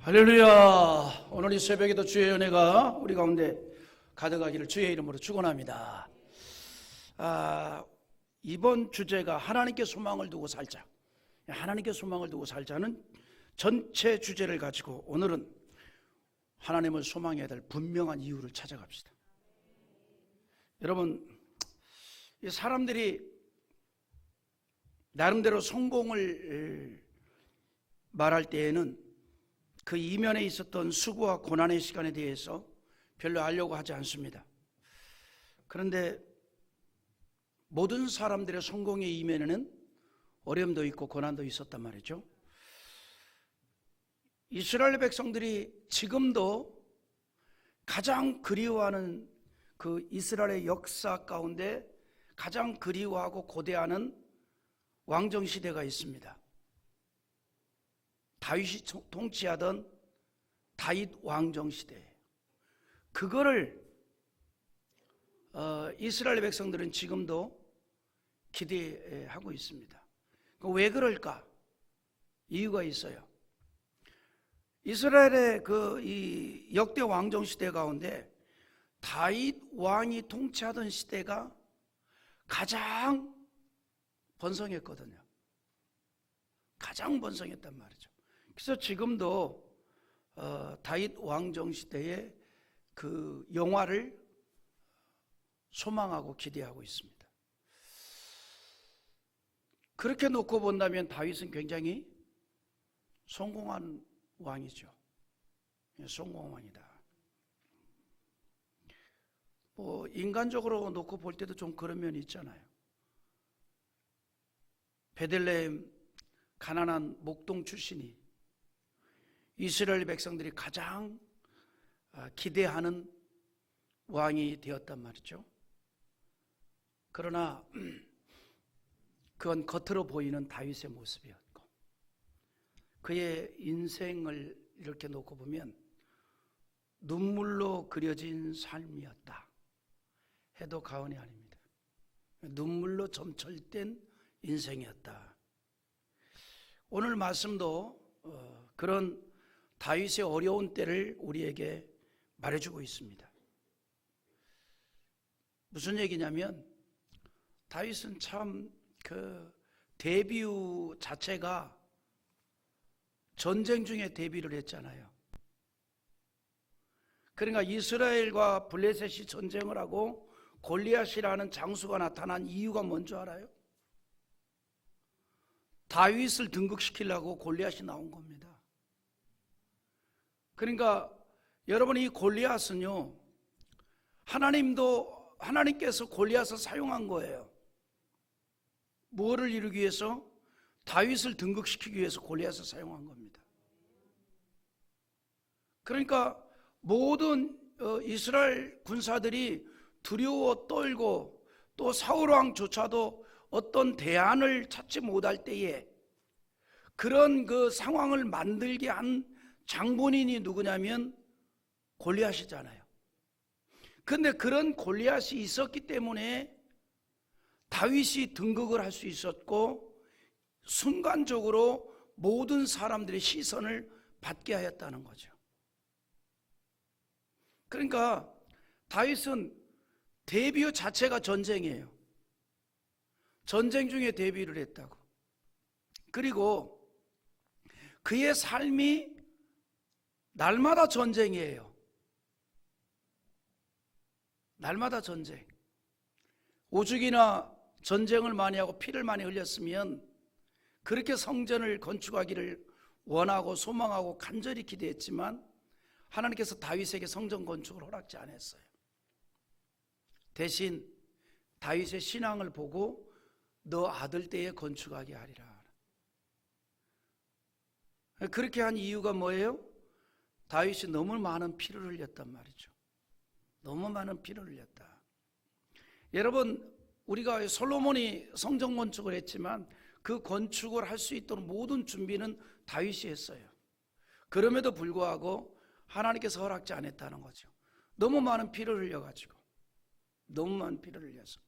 할렐루야. 오늘 이 새벽에도 주의 은혜가 우리 가운데 가득하기를 주의 이름으로 축원합니다. 이번 주제가 하나님께 소망을 두고 살자. 하나님께 소망을 두고 살자는 전체 주제를 가지고 오늘은 하나님을 소망해야 될 분명한 이유를 찾아갑시다. 여러분, 이 사람들이 나름대로 성공을 말할 때에는 그 이면에 있었던 수고와 고난의 시간에 대해서 별로 알려고 하지 않습니다. 그런데 모든 사람들의 성공의 이면에는 어려움도 있고 고난도 있었단 말이죠. 이스라엘 백성들이 지금도 가장 그리워하는 그 이스라엘의 역사 가운데 가장 그리워하고 고대하는 왕정 시대가 있습니다. 다윗이 통치하던 다윗 왕정 시대. 그거를 이스라엘 백성들은 지금도 기대하고 있습니다. 왜 그럴까? 이유가 있어요. 이스라엘의 이 역대 왕정 시대 가운데 다윗 왕이 통치하던 시대가 가장 번성했거든요. 가장 번성했단 말이죠. 그래서 지금도 다윗 왕정 시대의 그 영화를 소망하고 기대하고 있습니다. 그렇게 놓고 본다면 다윗은 굉장히 성공한 왕이죠. 성공한 왕이다. 인간적으로 놓고 볼 때도 좀 그런 면이 있잖아요. 베들레헴 가난한 목동 출신이 이스라엘 백성들이 가장 기대하는 왕이 되었단 말이죠. 그러나 그건 겉으로 보이는 다윗의 모습이었고 그의 인생을 이렇게 놓고 보면 눈물로 그려진 삶이었다 해도 과언이 아닙니다. 눈물로 점철된 인생이었다. 오늘 말씀도 그런 다윗의 어려운 때를 우리에게 말해주고 있습니다. 무슨 얘기냐면 다윗은 참 그 데뷔 자체가 전쟁 중에 데뷔를 했잖아요. 그러니까 이스라엘과 블레셋이 전쟁을 하고 골리앗이라는 장수가 나타난 이유가 뭔지 알아요? 다윗을 등극시키려고 골리앗이 나온 겁니다. 그러니까 여러분, 이 골리앗은요, 하나님께서 골리앗을 사용한 거예요. 뭐를 이루기 위해서? 다윗을 등극시키기 위해서 골리앗을 사용한 겁니다. 그러니까 모든 이스라엘 군사들이 두려워 떨고 또 사울 왕조차도 어떤 대안을 찾지 못할 때에 그런 그 상황을 만들게 한 장본인이 누구냐면 골리앗이잖아요. 그런데 그런 골리앗이 있었기 때문에 다윗이 등극을 할 수 있었고 순간적으로 모든 사람들의 시선을 받게 하였다는 거죠. 그러니까 다윗은 데뷔 자체가 전쟁이에요. 전쟁 중에 데뷔를 했다고. 그리고 그의 삶이 날마다 전쟁이에요. 날마다 전쟁. 오죽이나 전쟁을 많이 하고 피를 많이 흘렸으면 그렇게 성전을 건축하기를 원하고 소망하고 간절히 기대했지만 하나님께서 다윗에게 성전 건축을 허락지 않았어요. 대신 다윗의 신앙을 보고 너 아들 때에 건축하게 하리라. 그렇게 한 이유가 뭐예요? 다윗이 너무 많은 피를 흘렸단 말이죠. 너무 많은 피를 흘렸다. 여러분, 우리가 솔로몬이 성전 건축을 했지만 그 건축을 할 수 있도록 모든 준비는 다윗이 했어요. 그럼에도 불구하고 하나님께서 허락지 않았다는 거죠. 너무 많은 피를 흘려가지고, 너무 많은 피를 흘려서.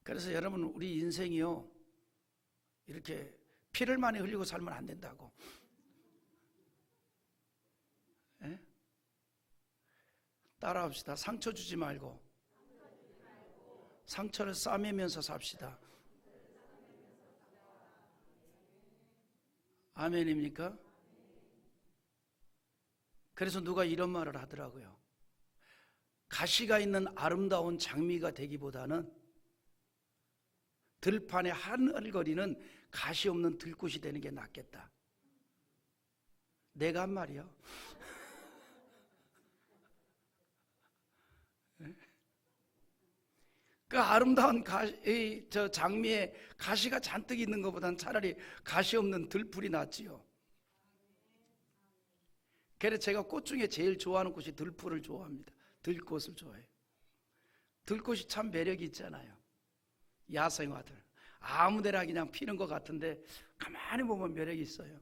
그래서 여러분, 우리 인생이요, 이렇게 피를 많이 흘리고 살면 안 된다고. 예? 따라합시다. 상처 주지 말고 상처를 싸매면서 삽시다. 아멘입니까? 그래서 누가 이런 말을 하더라고요. 가시가 있는 아름다운 장미가 되기보다는 들판에 하늘거리는 가시 없는 들꽃이 되는 게 낫겠다. 내가 한 말이요. 그 아름다운 저 장미에 가시가 잔뜩 있는 것보다는 차라리 가시 없는 들풀이 낫지요. 그래서 제가 꽃 중에 제일 좋아하는 꽃이 들풀을 좋아합니다. 들꽃을 좋아해요. 들꽃이 참 매력이 있잖아요. 야생화들 아무데나 그냥 피는 것 같은데 가만히 보면 매력이 있어요.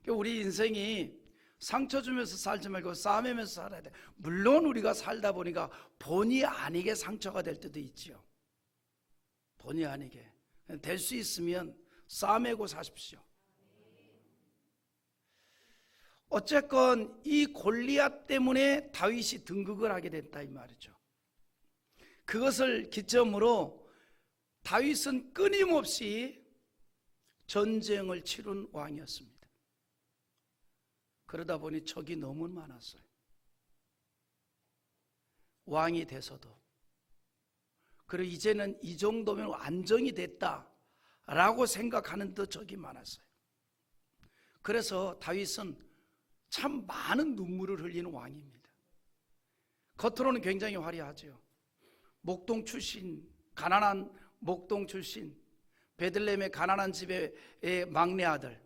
우리 인생이 상처 주면서 살지 말고 싸매면서 살아야 돼. 물론 우리가 살다 보니까 본의 아니게 상처가 될 때도 있지요. 본의 아니게. 될 수 있으면 싸매고 사십시오. 어쨌건 이 골리앗 때문에 다윗이 등극을 하게 됐다 이 말이죠. 그것을 기점으로 다윗은 끊임없이 전쟁을 치른 왕이었습니다. 그러다 보니 적이 너무 많았어요. 왕이 돼서도. 그리고 이제는 이 정도면 안정이 됐다라고 생각하는 더 적이 많았어요. 그래서 다윗은 참 많은 눈물을 흘리는 왕입니다. 겉으로는 굉장히 화려하죠. 목동 출신, 가난한 목동 출신, 베들레헴의 가난한 집의 막내 아들,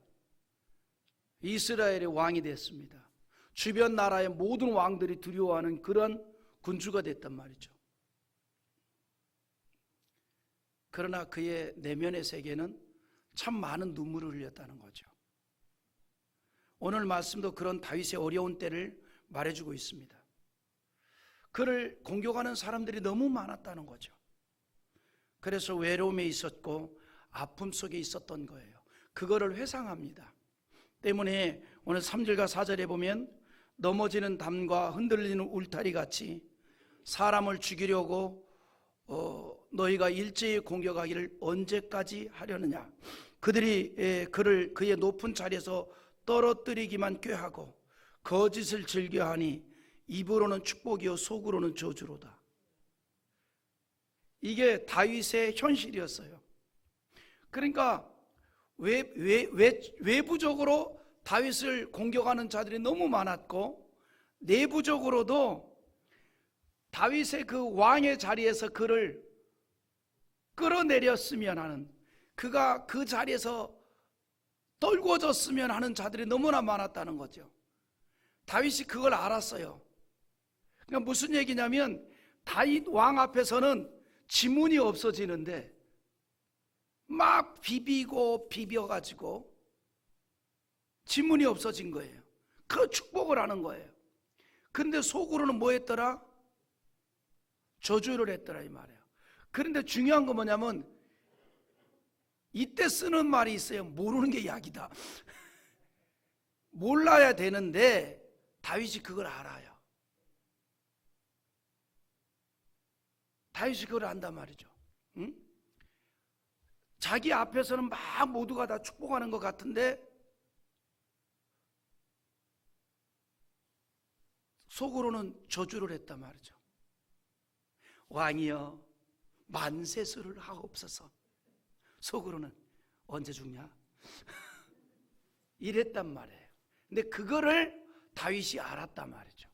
이스라엘의 왕이 됐습니다. 주변 나라의 모든 왕들이 두려워하는 그런 군주가 됐단 말이죠. 그러나 그의 내면의 세계는 참 많은 눈물을 흘렸다는 거죠. 오늘 말씀도 그런 다윗의 어려운 때를 말해주고 있습니다. 그를 공격하는 사람들이 너무 많았다는 거죠. 그래서 외로움에 있었고 아픔 속에 있었던 거예요. 그거를 회상합니다. 때문에 오늘 3절과 4절에 보면 넘어지는 담과 흔들리는 울타리 같이 사람을 죽이려고 너희가 일제히 공격하기를 언제까지 하려느냐. 그들이 그를 그의 높은 자리에서 떨어뜨리기만 꾀하고 거짓을 즐겨하니 입으로는 축복이요 속으로는 저주로다. 이게 다윗의 현실이었어요. 그러니까 외부적으로 다윗을 공격하는 자들이 너무 많았고 내부적으로도 다윗의 그 왕의 자리에서 그를 끌어내렸으면 하는, 그가 그 자리에서 떨궈졌으면 하는 자들이 너무나 많았다는 거죠. 다윗이 그걸 알았어요. 그러니까 무슨 얘기냐면 다윗 왕 앞에서는 지문이 없어지는데 막 비벼가지고 지문이 없어진 거예요. 그 축복을 하는 거예요. 근데 속으로는 뭐 했더라? 저주를 했더라 이 말이에요. 그런데 중요한 건 뭐냐면 이때 쓰는 말이 있어요. 모르는 게 약이다. 몰라야 되는데 다윗이 그걸 알아요. 다윗이 그걸 안단 말이죠. 응? 자기 앞에서는 막 모두가 다 축복하는 것 같은데 속으로는 저주를 했단 말이죠. 왕이여 만세수를 하옵소서. 속으로는 언제 죽냐? 이랬단 말이에요. 근데 그거를 다윗이 알았단 말이죠.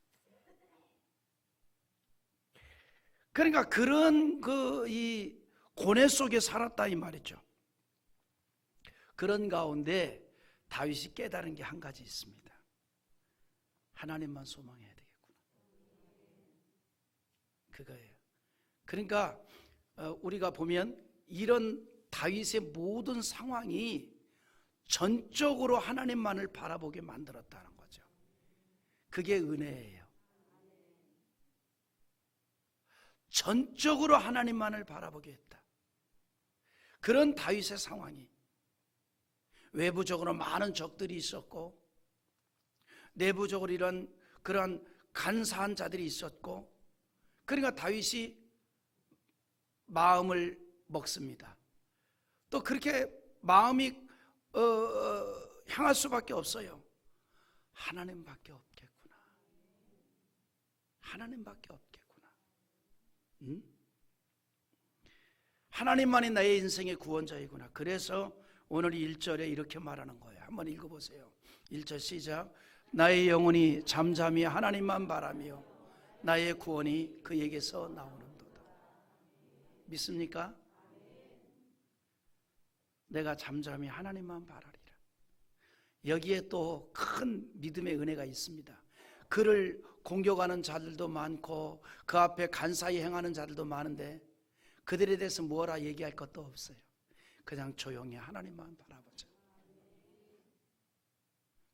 그러니까 그런 이 고뇌 속에 살았다 이 말이죠. 그런 가운데 다윗이 깨달은 게 한 가지 있습니다. 하나님만 소망해야 되겠구나. 그거예요. 그러니까 우리가 보면 이런 다윗의 모든 상황이 전적으로 하나님만을 바라보게 만들었다는 거죠. 그게 은혜예요. 전적으로 하나님만을 바라보게 했다. 그런 다윗의 상황이 외부적으로 많은 적들이 있었고 내부적으로 이런 그러한 간사한 자들이 있었고, 그러니까 다윗이 마음을 먹습니다. 또 그렇게 마음이 향할 수밖에 없어요. 하나님밖에 없겠구나. 하나님밖에 없겠구나. 하나님만이 나의 인생의 구원자이구나. 그래서 오늘 1절에 이렇게 말하는 거예요. 한번 읽어보세요. 1절 시작. 나의 영혼이 잠잠히 하나님만 바라며 나의 구원이 그에게서 나오는도다. 믿습니까? 내가 잠잠히 하나님만 바라리라. 여기에 또 큰 믿음의 은혜가 있습니다. 그를 공격하는 자들도 많고 그 앞에 간사히 행하는 자들도 많은데 그들에 대해서 뭐라 얘기할 것도 없어요. 그냥 조용히 하나님만 바라보자.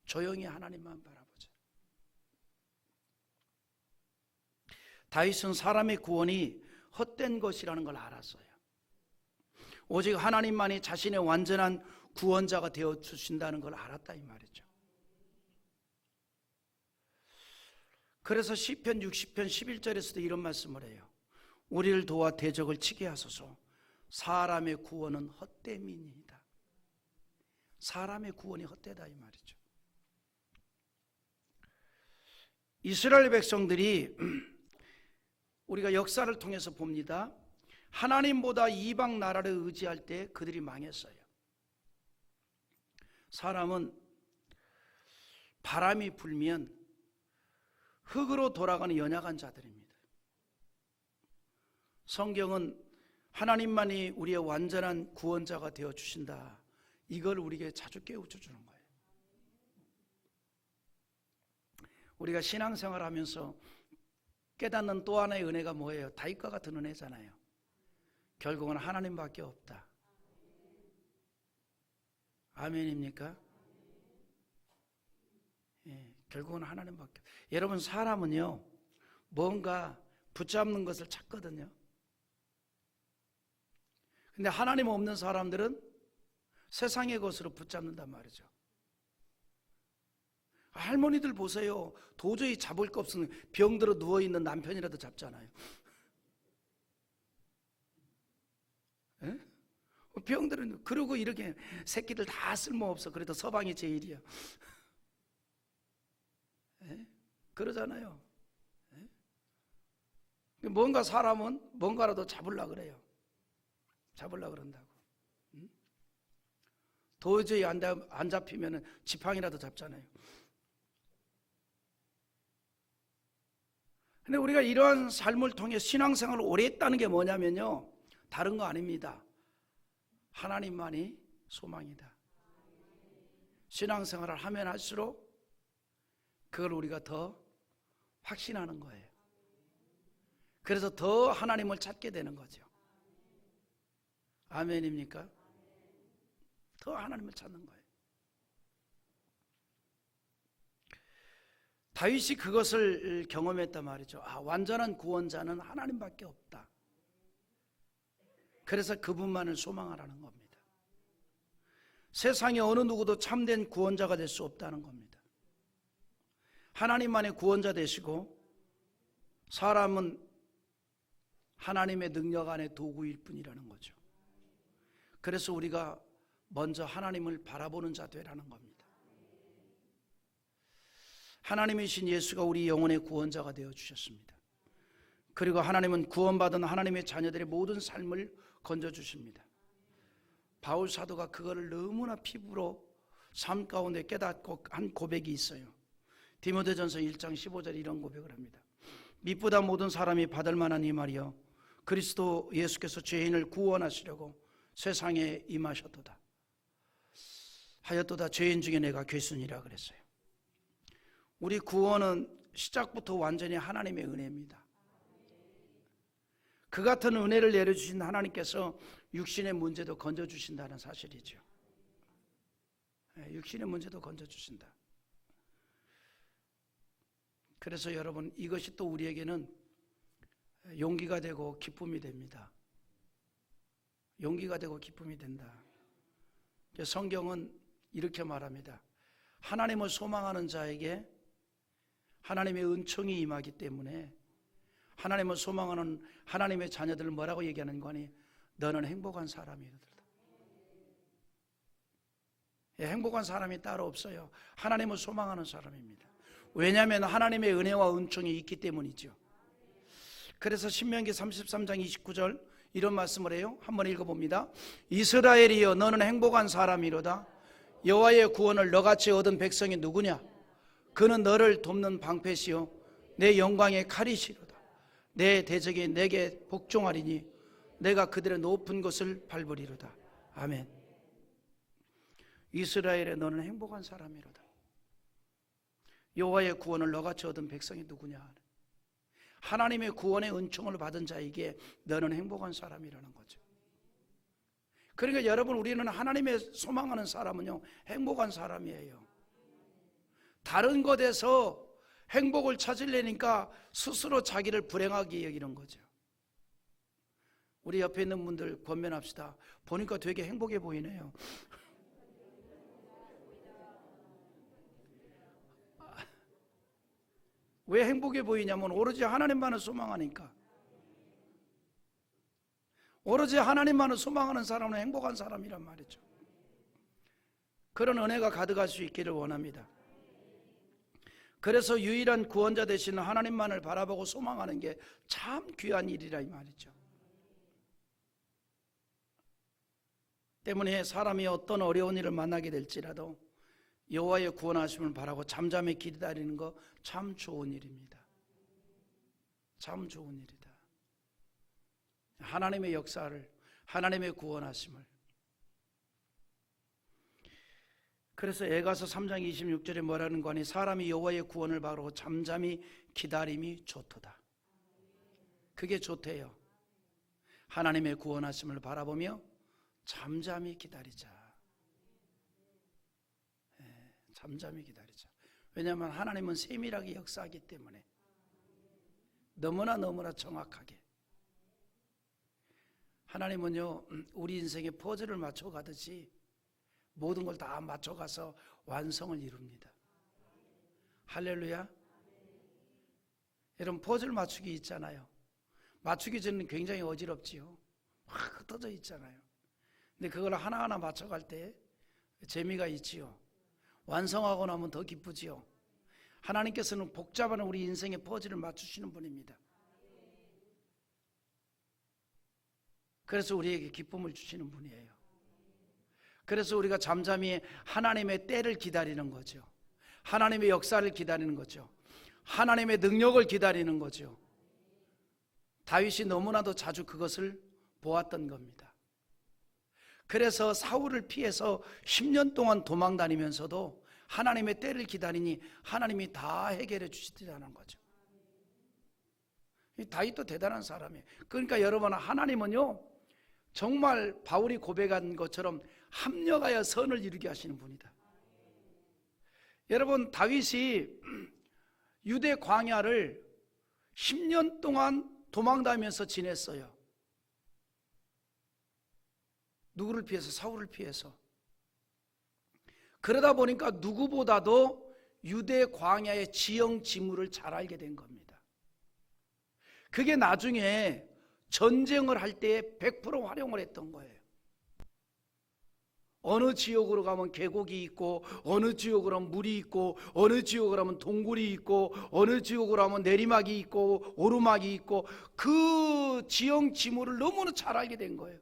조용히 하나님만 바라보자. 다윗은 사람의 구원이 헛된 것이라는 걸 알았어요. 오직 하나님만이 자신의 완전한 구원자가 되어 주신다는 걸 알았다 이 말이죠. 그래서 시편 60편 11절에서도 이런 말씀을 해요. 우리를 도와 대적을 치게 하소서. 사람의 구원은 헛됨이니이다. 사람의 구원이 헛되다 이 말이죠. 이스라엘 백성들이 우리가 역사를 통해서 봅니다. 하나님보다 이방 나라를 의지할 때 그들이 망했어요. 사람은 바람이 불면 흙으로 돌아가는 연약한 자들입니다. 성경은 하나님만이 우리의 완전한 구원자가 되어 주신다. 이걸 우리에게 자주 깨우쳐 주는 거예요. 우리가 신앙생활 하면서 깨닫는 또 하나의 은혜가 뭐예요? 다윗과 같은 은혜잖아요. 결국은 하나님밖에 없다. 아멘입니까? 예, 결국은 하나님밖에. 여러분, 사람은요 뭔가 붙잡는 것을 찾거든요. 근데 하나님 없는 사람들은 세상의 것으로 붙잡는단 말이죠. 할머니들 보세요. 도저히 잡을 거 없으면 병들어 누워있는 남편이라도 잡잖아요. 예? 병들은 그러고 이렇게 새끼들 다 쓸모없어. 그래도 서방이 제일이야. 예? 그러잖아요. 예? 뭔가 사람은 뭔가라도 잡으려고 그래요. 잡으려고 그런다고. 도저히 안 잡히면 지팡이라도 잡잖아요. 근데 우리가 이러한 삶을 통해 신앙생활을 오래 했다는 게 뭐냐면요, 다른 거 아닙니다. 하나님만이 소망이다. 신앙생활을 하면 할수록 그걸 우리가 더 확신하는 거예요. 그래서 더 하나님을 찾게 되는 거죠. 아멘입니까? 더 하나님을 찾는 거예요. 다윗이 그것을 경험했단 말이죠. 완전한 구원자는 하나님밖에 없다. 그래서 그분만을 소망하라는 겁니다. 세상에 어느 누구도 참된 구원자가 될 수 없다는 겁니다. 하나님만의 구원자 되시고 사람은 하나님의 능력 안에 도구일 뿐이라는 거죠. 그래서 우리가 먼저 하나님을 바라보는 자 되라는 겁니다. 하나님이신 예수가 우리 영혼의 구원자가 되어 주셨습니다. 그리고 하나님은 구원받은 하나님의 자녀들의 모든 삶을 건져주십니다. 바울 사도가 그거를 너무나 피부로 삶 가운데 깨닫고 한 고백이 있어요. 디모데전서 1장 15절에 이런 고백을 합니다. 미쁘다 모든 사람이 받을 만한 이 말이여, 그리스도 예수께서 죄인을 구원하시려고 세상에 임하셨도다. 하였도다. 죄인 중에 내가 괴순이라 그랬어요. 우리 구원은 시작부터 완전히 하나님의 은혜입니다. 그 같은 은혜를 내려주신 하나님께서 육신의 문제도 건져주신다는 사실이죠. 육신의 문제도 건져주신다. 그래서 여러분, 이것이 또 우리에게는 용기가 되고 기쁨이 됩니다. 용기가 되고 기쁨이 된다. 성경은 이렇게 말합니다. 하나님을 소망하는 자에게 하나님의 은총이 임하기 때문에 하나님을 소망하는 하나님의 자녀들을 뭐라고 얘기하는 거니? 너는 행복한 사람이다. 행복한 사람이 따로 없어요. 하나님을 소망하는 사람입니다. 왜냐하면 하나님의 은혜와 은총이 있기 때문이죠. 그래서 신명기 33장 29절 이런 말씀을 해요. 한번 읽어봅니다. 이스라엘이여 너는 행복한 사람이로다. 여호와의 구원을 너같이 얻은 백성이 누구냐? 그는 너를 돕는 방패시요 내 영광의 칼이시로다. 내 대적이 내게 복종하리니 내가 그들의 높은 곳을 밟으리로다. 아멘. 이스라엘에 너는 행복한 사람이로다. 여호와의 구원을 너같이 얻은 백성이 누구냐? 하나님의 구원의 은총을 받은 자에게 너는 행복한 사람이라는 거죠. 그러니까 여러분, 우리는 하나님의 소망하는 사람은요 행복한 사람이에요. 다른 것에서 행복을 찾으려니까 스스로 자기를 불행하게 여기는 거죠. 우리 옆에 있는 분들 권면합시다. 보니까 되게 행복해 보이네요. 왜 행복해 보이냐면 오로지 하나님만을 소망하니까. 오로지 하나님만을 소망하는 사람은 행복한 사람이란 말이죠. 그런 은혜가 가득할 수 있기를 원합니다. 그래서 유일한 구원자 되시는 하나님만을 바라보고 소망하는 게 참 귀한 일이라 이 말이죠. 때문에 사람이 어떤 어려운 일을 만나게 될지라도 여호와의 구원하심을 바라고 잠잠히 기다리는 거 참 좋은 일입니다. 참 좋은 일이다. 하나님의 역사를, 하나님의 구원하심을. 그래서 에가서 3장 26절에 뭐라는 거니? 사람이 여호와의 구원을 바라고 잠잠히 기다림이 좋도다. 그게 좋대요. 하나님의 구원하심을 바라보며 잠잠히 기다리자. 잠잠히 기다리자. 왜냐하면 하나님은 세밀하게 역사하기 때문에 너무나 정확하게. 하나님은요 우리 인생에 퍼즐을 맞춰가듯이 모든 걸 다 맞춰가서 완성을 이룹니다. 할렐루야. 여러분, 퍼즐 맞추기 있잖아요. 맞추기 전에는 굉장히 어지럽지요. 확 흩어져 있잖아요. 근데 그걸 하나하나 맞춰갈 때 재미가 있지요. 완성하고 나면 더 기쁘지요. 하나님께서는 복잡한 우리 인생의 퍼즐을 맞추시는 분입니다. 그래서 우리에게 기쁨을 주시는 분이에요. 그래서 우리가 잠잠히 하나님의 때를 기다리는 거죠. 하나님의 역사를 기다리는 거죠. 하나님의 능력을 기다리는 거죠. 다윗이 너무나도 자주 그것을 보았던 겁니다. 그래서 사울을 피해서 10년 동안 도망 다니면서도 하나님의 때를 기다리니 하나님이 다 해결해 주시더라는 거죠. 다윗도 대단한 사람이에요. 그러니까 여러분, 하나님은요 정말 바울이 고백한 것처럼 합력하여 선을 이루게 하시는 분이다. 여러분, 다윗이 유대 광야를 10년 동안 도망 다니면서 지냈어요. 누구를 피해서? 사울을 피해서. 그러다 보니까 누구보다도 유대 광야의 지형 지물을 잘 알게 된 겁니다. 그게 나중에 전쟁을 할 때에 100% 활용을 했던 거예요. 어느 지역으로 가면 계곡이 있고, 어느 지역으로 하면 물이 있고, 어느 지역으로 하면 동굴이 있고, 어느 지역으로 하면 내리막이 있고 오르막이 있고, 그 지형 지물을 너무나 잘 알게 된 거예요.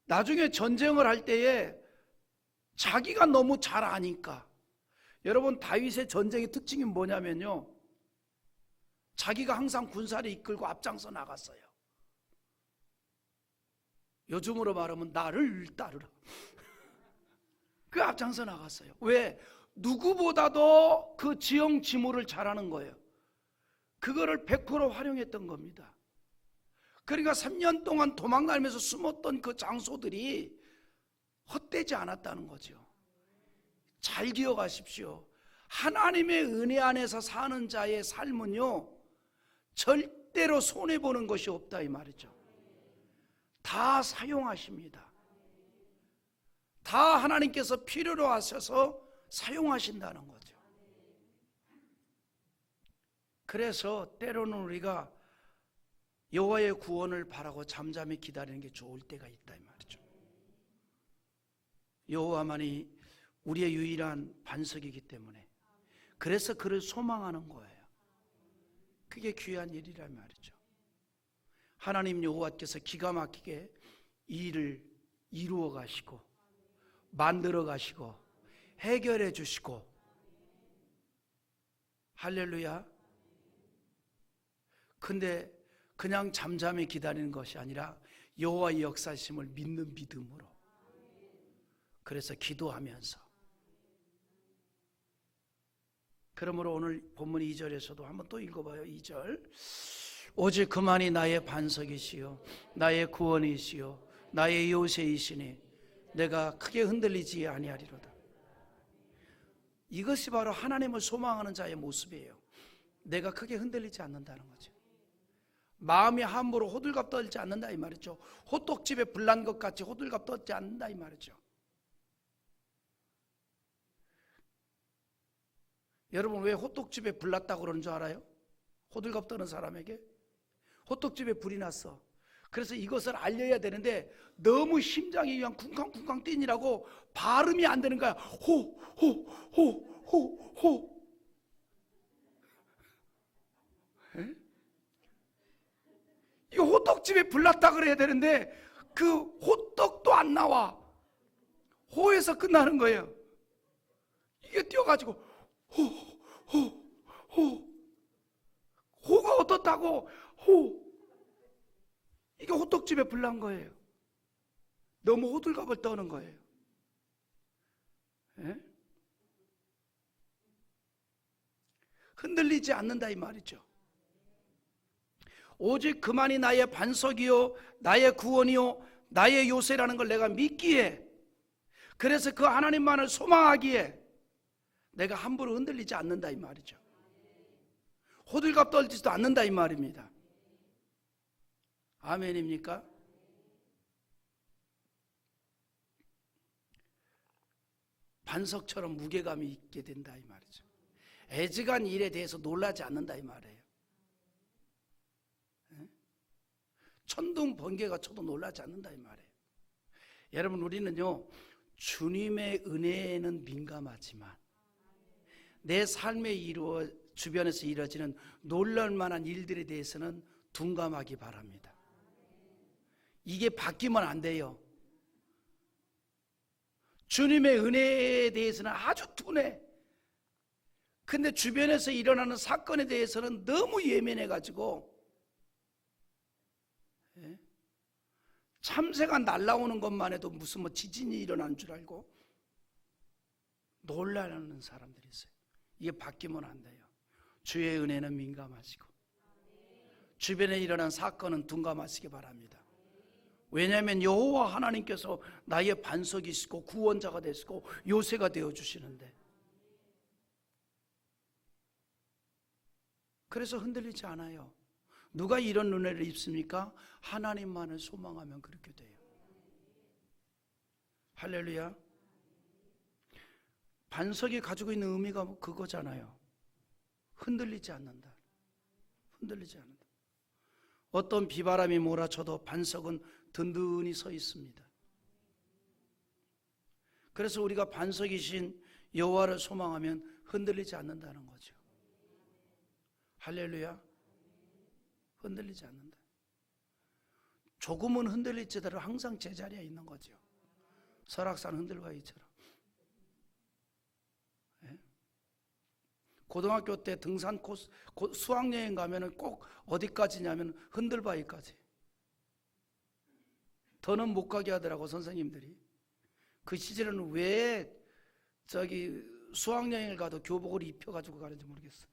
나중에 전쟁을 할 때에 자기가 너무 잘 아니까. 여러분, 다윗의 전쟁의 특징이 뭐냐면요, 자기가 항상 군사를 이끌고 앞장서 나갔어요. 요즘으로 말하면 나를 따르라. 그 앞장서 나갔어요. 왜? 누구보다도 그 지형 지물을 잘하는 거예요. 그거를 100% 활용했던 겁니다. 그러니까 3년 동안 도망다니면서 숨었던 그 장소들이 헛되지 않았다는 거죠. 잘 기억하십시오. 하나님의 은혜 안에서 사는 자의 삶은요 절대로 손해보는 것이 없다 이 말이죠. 다 사용하십니다. 다 하나님께서 필요로 하셔서 사용하신다는 거죠. 그래서 때로는 우리가 여호와의 구원을 바라고 잠잠히 기다리는 게 좋을 때가 있다 이 말이죠. 여호와만이 우리의 유일한 반석이기 때문에, 그래서 그를 소망하는 거예요. 그게 귀한 일이란 말이죠. 하나님 여호와께서 기가 막히게 이 일을 이루어 가시고 만들어 가시고 해결해 주시고, 할렐루야. 근데 그냥 잠잠히 기다리는 것이 아니라 여호와의 역사심을 믿는 믿음으로, 그래서 기도하면서. 그러므로 오늘 본문 2절에서도 한번 또 읽어봐요. 2절. 오직 그만이 나의 반석이시요 나의 구원이시요 나의 요새이시니 내가 크게 흔들리지 아니하리로다. 이것이 바로 하나님을 소망하는 자의 모습이에요. 내가 크게 흔들리지 않는다는 거죠. 마음이 함부로 호들갑 떨지 않는다 이 말이죠. 호떡집에 불난 것 같이 호들갑 떨지 않는다 이 말이죠. 여러분, 왜 호떡집에 불났다고 그러는 줄 알아요? 호들갑 떠는 사람에게 호떡집에 불이 났어. 그래서 이것을 알려야 되는데 너무 심장이 그냥 쿵쾅쿵쾅 뛰느라고 발음이 안 되는 거야. 호. 이 호떡집에 불났다 그래야 되는데 그 호떡도 안 나와. 호에서 끝나는 거예요. 이게 뛰어가지고 호가 어떻다고 이게 호떡집에 불난 거예요. 너무 호들갑을 떠는 거예요. 예? 흔들리지 않는다 이 말이죠. 오직 그만이 나의 반석이요 나의 구원이요 나의 요새라는 걸 내가 믿기에, 그래서 그 하나님만을 소망하기에 내가 함부로 흔들리지 않는다 이 말이죠. 호들갑 떨지도 않는다 이 말입니다. 아멘입니까? 반석처럼 무게감이 있게 된다 이 말이죠. 애지간 일에 대해서 놀라지 않는다 이 말이에요. 천둥 번개가 쳐도 놀라지 않는다 이 말이에요. 여러분, 우리는요 주님의 은혜에는 민감하지만 내 삶에 주변에서 이루어지는 놀랄만한 일들에 대해서는 둔감하기 바랍니다. 이게 바뀌면 안 돼요. 주님의 은혜에 대해서는 아주 둔해. 근데 주변에서 일어나는 사건에 대해서는 너무 예민해가지고 참새가 날아오는 것만 해도 무슨 지진이 일어나는 줄 알고 놀라는 사람들이 있어요. 이게 바뀌면 안 돼요. 주의 은혜는 민감하시고 주변에 일어난 사건은 둔감하시기 바랍니다. 왜냐하면 여호와 하나님께서 나의 반석이시고 구원자가 되시고 요새가 되어주시는데, 그래서 흔들리지 않아요. 누가 이런 은혜를 입습니까? 하나님만을 소망하면 그렇게 돼요. 할렐루야. 반석이 가지고 있는 의미가 그거잖아요. 흔들리지 않는다. 흔들리지 않는다. 어떤 비바람이 몰아쳐도 반석은 든든히 서 있습니다. 그래서 우리가 반석이신 여호와를 소망하면 흔들리지 않는다는 거죠. 할렐루야. 흔들리지 않는다. 조금은 흔들릴지라도 항상 제자리에 있는 거죠. 설악산 흔들바위처럼. 고등학교 때 등산 코스, 수학여행 가면은 꼭 어디까지냐면 흔들바위까지. 더는 못 가게 하더라고 선생님들이. 그 시절에는 왜 수학여행을 가도 교복을 입혀가지고 가는지 모르겠어.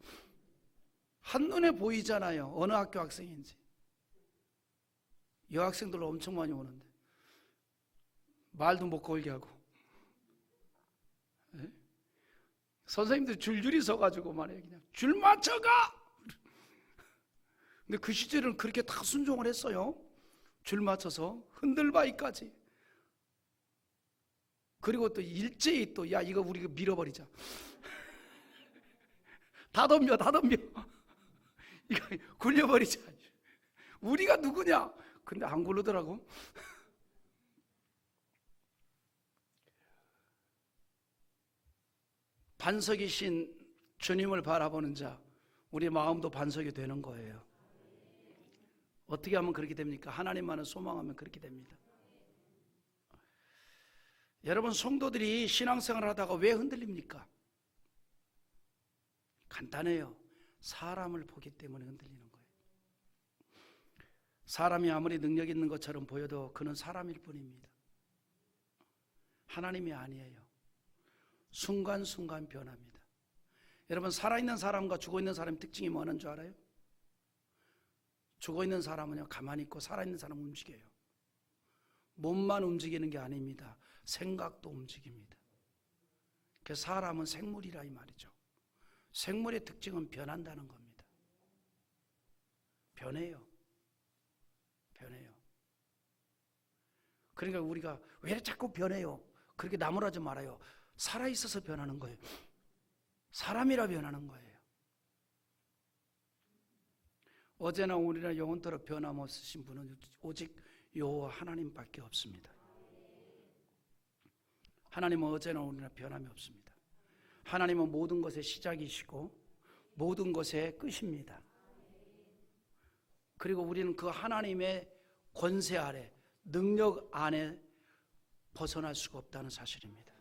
한눈에 보이잖아요. 어느 학교 학생인지. 여학생들로 엄청 많이 오는데 말도 못 걸게 하고. 네? 선생님들 줄줄이 서가지고 말이에요. 그냥 줄 맞춰가. 근데 그 시절은 그렇게 다 순종을 했어요. 줄 맞춰서 흔들바위까지. 그리고 또 일제히 또 야 이거 우리가 밀어버리자. 다 덤벼 이거 굴려버리자. 우리가 누구냐? 근데 안 굴르더라고. 반석이신 주님을 바라보는 자, 우리 마음도 반석이 되는 거예요. 어떻게 하면 그렇게 됩니까? 하나님만을 소망하면 그렇게 됩니다. 여러분, 성도들이 신앙생활을 하다가 왜 흔들립니까? 간단해요. 사람을 보기 때문에 흔들리는 거예요. 사람이 아무리 능력 있는 것처럼 보여도 그는 사람일 뿐입니다. 하나님이 아니에요. 순간순간 변합니다. 여러분, 살아있는 사람과 죽어있는 사람의 특징이 뭐 하는 줄 알아요? 죽어있는 사람은요, 가만히 있고 살아있는 사람은 움직여요. 몸만 움직이는 게 아닙니다. 생각도 움직입니다. 그래서 사람은 생물이라 이 말이죠. 생물의 특징은 변한다는 겁니다. 변해요. 그러니까 우리가 왜 자꾸 변해요? 그렇게 나무라지 말아요. 살아있어서 변하는 거예요. 사람이라 변하는 거예요. 어제나 오늘이나 영원토록 변함없으신 분은 오직 여호와 하나님밖에 없습니다. 하나님은 어제나 오늘이나 변함이 없습니다. 하나님은 모든 것의 시작이시고 모든 것의 끝입니다. 그리고 우리는 그 하나님의 권세 아래, 능력 안에 벗어날 수가 없다는 사실입니다.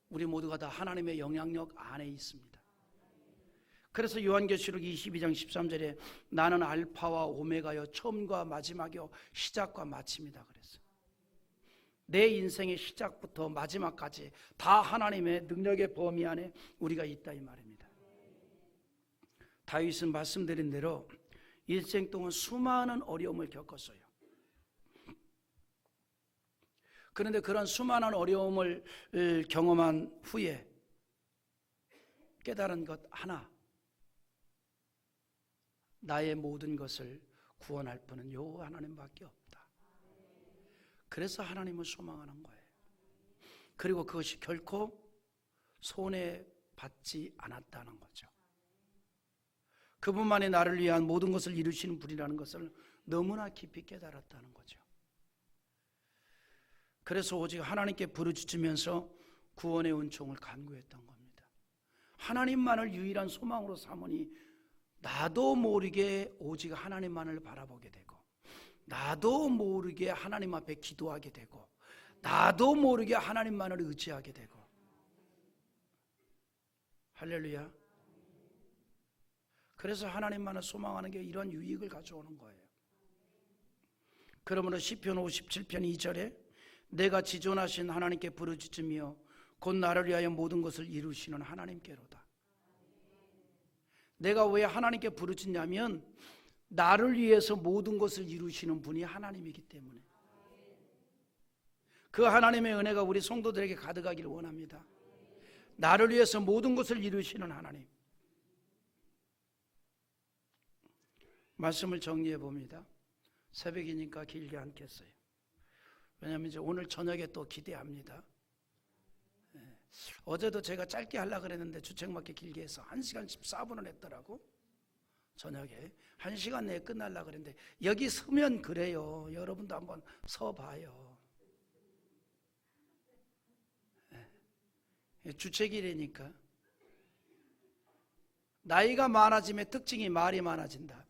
우리 모두가 다 하나님의 영향력 안에 있습니다. 그래서 요한계시록 22장 13절에 나는 알파와 오메가여 처음과 마지막이요 시작과 마침이다 그랬어요. 내 인생의 시작부터 마지막까지 다 하나님의 능력의 범위 안에 우리가 있다 이 말입니다. 다윗은 말씀드린 대로 일생 동안 수많은 어려움을 겪었어요. 그런데 그런 수많은 어려움을 경험한 후에 깨달은 것 하나, 나의 모든 것을 구원할 분은 여호와 하나님밖에 없다. 그래서 하나님을 소망하는 거예요. 그리고 그것이 결코 손해받지 않았다는 거죠. 그분만이 나를 위한 모든 것을 이루시는 분이라는 것을 너무나 깊이 깨달았다는 거죠. 그래서 오직 하나님께 부르짖으면서 구원의 은총을 간구했던 겁니다. 하나님만을 유일한 소망으로 삼으니 나도 모르게 오직 하나님만을 바라보게 되고, 나도 모르게 하나님 앞에 기도하게 되고, 나도 모르게 하나님만을 의지하게 되고. 할렐루야. 그래서 하나님만을 소망하는 게 이런 유익을 가져오는 거예요. 그러므로 시편 57편 2절에 내가 지존하신 하나님께 부르짖으며 곧 나를 위하여 모든 것을 이루시는 하나님께로다. 내가 왜 하나님께 부르짖냐면 나를 위해서 모든 것을 이루시는 분이 하나님이기 때문에. 그 하나님의 은혜가 우리 성도들에게 가득하기를 원합니다. 나를 위해서 모든 것을 이루시는 하나님. 말씀을 정리해 봅니다. 새벽이니까 길게 않겠어요. 왜냐하면 이제 오늘 저녁에 또 기대합니다. 어제도 제가 짧게 하려고 그랬는데 주책맞게 길게 해서 1시간 14분을 했더라고. 저녁에 1시간 내에 끝나려고 그랬는데 여기 서면 그래요. 여러분도 한번 서봐요. 주책이라니까. 나이가 많아지면 특징이 말이 많아진다.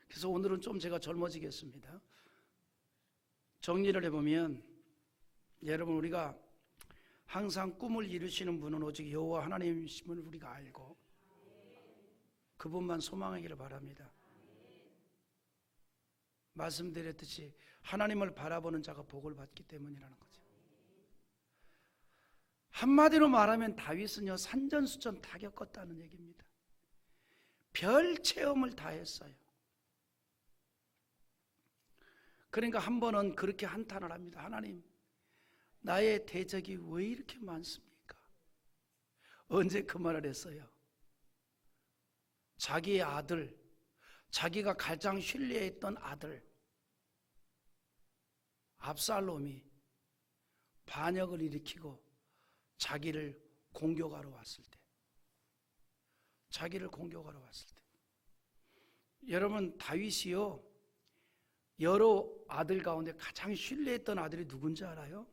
그래서 오늘은 좀 제가 젊어지겠습니다. 정리를 해보면 여러분, 우리가 항상 꿈을 이루시는 분은 오직 여호와 하나님이심을 우리가 알고 그분만 소망하기를 바랍니다. 말씀드렸듯이 하나님을 바라보는 자가 복을 받기 때문이라는 거죠. 한마디로 말하면 다윗은요 산전수전 다 겪었다는 얘기입니다. 별 체험을 다 했어요. 그러니까 한 번은 그렇게 한탄을 합니다. 하나님, 나의 대적이 왜 이렇게 많습니까? 언제 그 말을 했어요? 자기의 아들, 자기가 가장 신뢰했던 압살롬이 반역을 일으키고 자기를 공격하러 왔을 때, 여러분, 다윗이요, 여러 아들 가운데 가장 신뢰했던 아들이 누군지 알아요?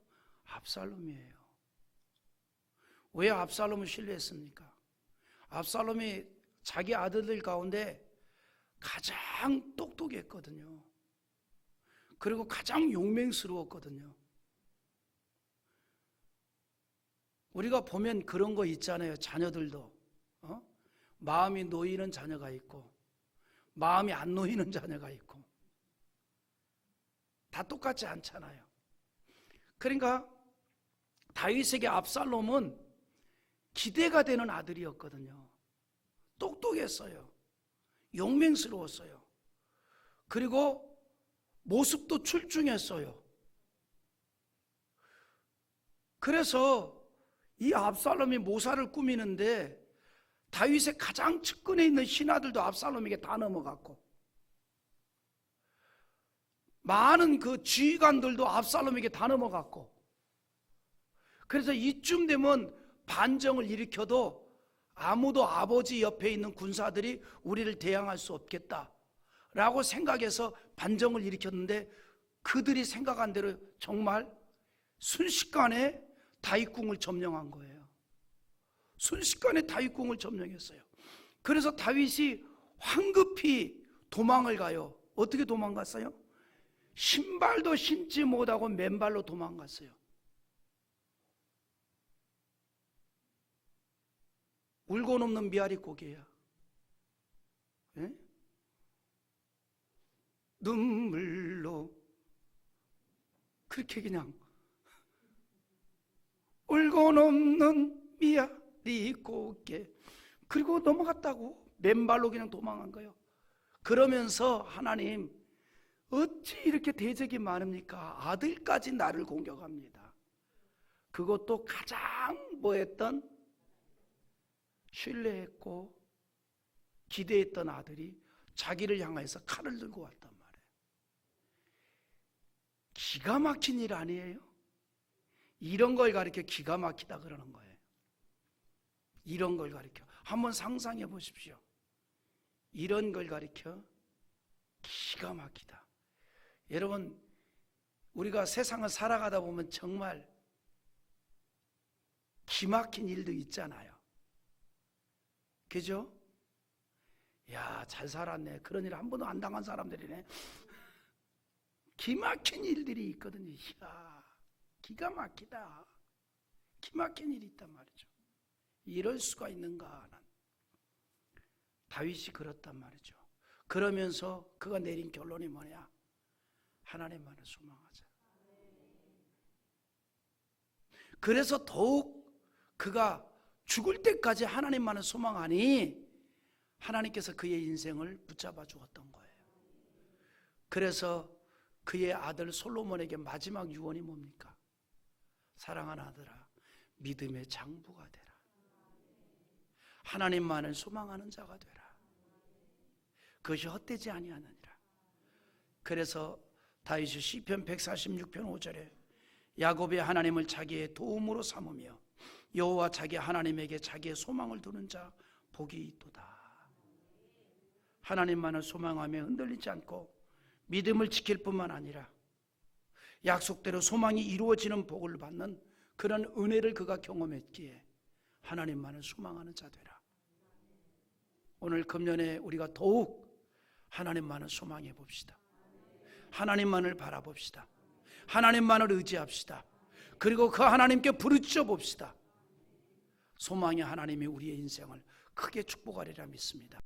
압살롬이에요. 왜 압살롬을 신뢰했습니까? 압살롬이 자기 아들들 가운데 가장 똑똑했거든요. 그리고 가장 용맹스러웠거든요. 우리가 보면 그런 거 있잖아요. 자녀들도 마음이 놓이는 자녀가 있고 마음이 안 놓이는 자녀가 있고 다 똑같지 않잖아요. 그러니까 다윗에게 압살롬은 기대가 되는 아들이었거든요. 똑똑했어요. 용맹스러웠어요. 그리고 모습도 출중했어요. 그래서 이 압살롬이 모사를 꾸미는데 다윗의 가장 측근에 있는 신하들도 압살롬에게 다 넘어갔고 많은 그 지휘관들도 압살롬에게 다 넘어갔고 그래서 이쯤 되면 반정을 일으켜도 아무도 아버지 옆에 있는 군사들이 우리를 대항할 수 없겠다라고 생각해서 반정을 일으켰는데 그들이 생각한 대로 정말 순식간에 다윗궁을 점령한 거예요. 순식간에 다윗궁을 점령했어요. 그래서 다윗이 황급히 도망을 가요. 어떻게 도망갔어요? 신발도 신지 못하고 맨발로 도망갔어요. 울고 넘는 미아리 고개야. 예? 눈물로 그렇게 그냥 울고 넘는 미아리 고개 그리고 넘어갔다고 맨발로 그냥 도망한 거예요. 그러면서 하나님 어찌 이렇게 대적이 많습니까? 아들까지 나를 공격합니다. 그것도 가장 뭐했던 신뢰했고 기대했던 아들이 자기를 향해서 칼을 들고 왔단 말이에요. 기가 막힌 일 아니에요? 이런 걸 가리켜 기가 막히다 그러는 거예요. 이런 걸 가리켜 한번 상상해 보십시오. 이런 걸 가리켜 기가 막히다. 여러분, 우리가 세상을 살아가다 보면 정말 기막힌 일도 있잖아요. 그죠? 야, 잘 살았네. 그런 일 한 번도 안 당한 사람들이네. 기막힌 일들이 있거든요. 이야, 기가 막히다. 기막힌 일이 있단 말이죠. 이럴 수가 있는가 하는. 다윗이 그렇단 말이죠. 그러면서 그가 내린 결론이 뭐냐? 하나님만을 소망하자. 그래서 더욱 그가 죽을 때까지 하나님만을 소망하니 하나님께서 그의 인생을 붙잡아 주었던 거예요. 그래서 그의 아들 솔로몬에게 마지막 유언이 뭡니까? 사랑하는 아들아, 믿음의 장부가 되라. 하나님만을 소망하는 자가 되라. 그것이 헛되지 아니하느니라. 그래서 다윗이 시편 146편 5절에 야곱의 하나님을 자기의 도움으로 삼으며 여호와 자기 하나님에게 자기의 소망을 두는 자 복이 있도다. 하나님만을 소망하며 흔들리지 않고 믿음을 지킬 뿐만 아니라 약속대로 소망이 이루어지는 복을 받는 그런 은혜를 그가 경험했기에 하나님만을 소망하는 자 되라. 오늘 금년에 우리가 더욱 하나님만을 소망해 봅시다. 하나님만을 바라봅시다. 하나님만을 의지합시다. 그리고 그 하나님께 부르짖어 봅시다. 소망의 하나님이 우리의 인생을 크게 축복하리라 믿습니다.